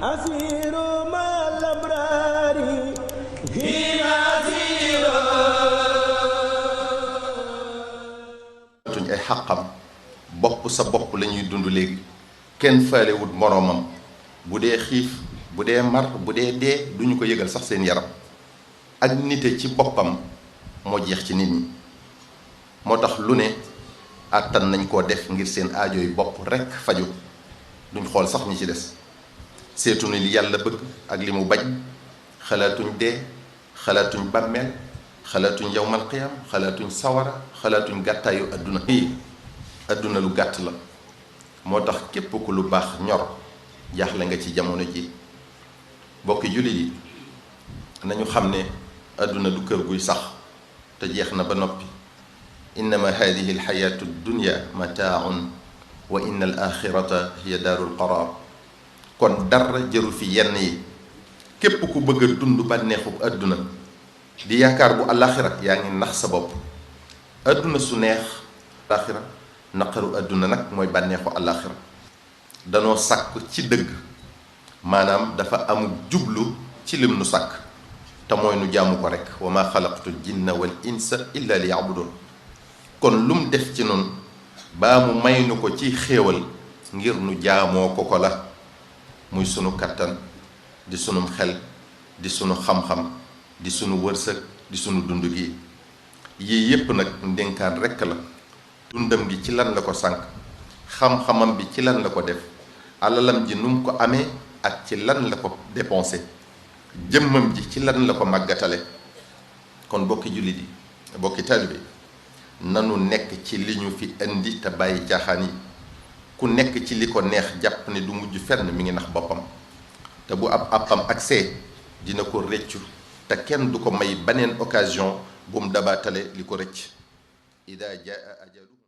أسير مع الأبرار هنا أسير tuñ ay xàqam bopp sa bopp la ñuy dund léegi kenn faalewut moroomam bu dee xiif bu dee mar bu dee dee duñu ko yëgal sax seen yaram ak nite ci boppam moo jeex ci nit ñi moo tax lu ne àttan nañ koo def ngir seen aajo yi bopp rekk faju duñ xool sax ñi ci des seetuñu li yàlla bëgg ak li mu bañ xalaatuñ dee xalaatuñ bàmmeel xalaatuñ yawmal qiyaam xalaatuñ sawara xalaatuñ gàttaayu adduna adduna lu gàtt la moo tax képp ku lu baax ñor jaaxle nga ci jamono ji bokki jullit yi nañu xam ne adduna du kër guy sax te jeex na ba noppi innama hadihi alxayaatu dunya mataaun wa inna al axirata hiya daarul qaraar kon dara jëru fi yenn yi képp ku bëgg a dund bànneexu adduna di yaakaar bu alaxira yaa ngi nax sa bopp adduna su neex alaxira naqaru adduna nag mooy bànneexu alaxira danoo sàkk ci dëgg maanaam dafa am jublu ci lim nu sàkk te mooy nu jaamu ko rek wa ma xalaqtu jinna wal insa illa li yabudun kon lum def ci noonu baa mu may nu ko ci xéewal ngir nu jaamoo ko la muy sunu kattan di sunum xel di sunu xam-xam di sunu wërsëg di sunu dund gi yii yépp nag ndénkaan rekk la dundam gi ci lan la ko sànq xam-xamam bi ci lan la ko def alalam ji nu mu ko amee ak ci lan la ko dépensé jëmmam ji ci lan la ko màggatale kon bokki jullit yi bokki taalibe nanu nekk ci li ñu fi indi te bàyyi caaxaan yi ku nekk ci li ko neex jàpp ne du mujj fenn mi ngi nax boppam te bu ab àppam accès dina ko rëccu te kenn du ko may beneen occasion bu mu dabaatale li ko rëcc ida jaa ajalu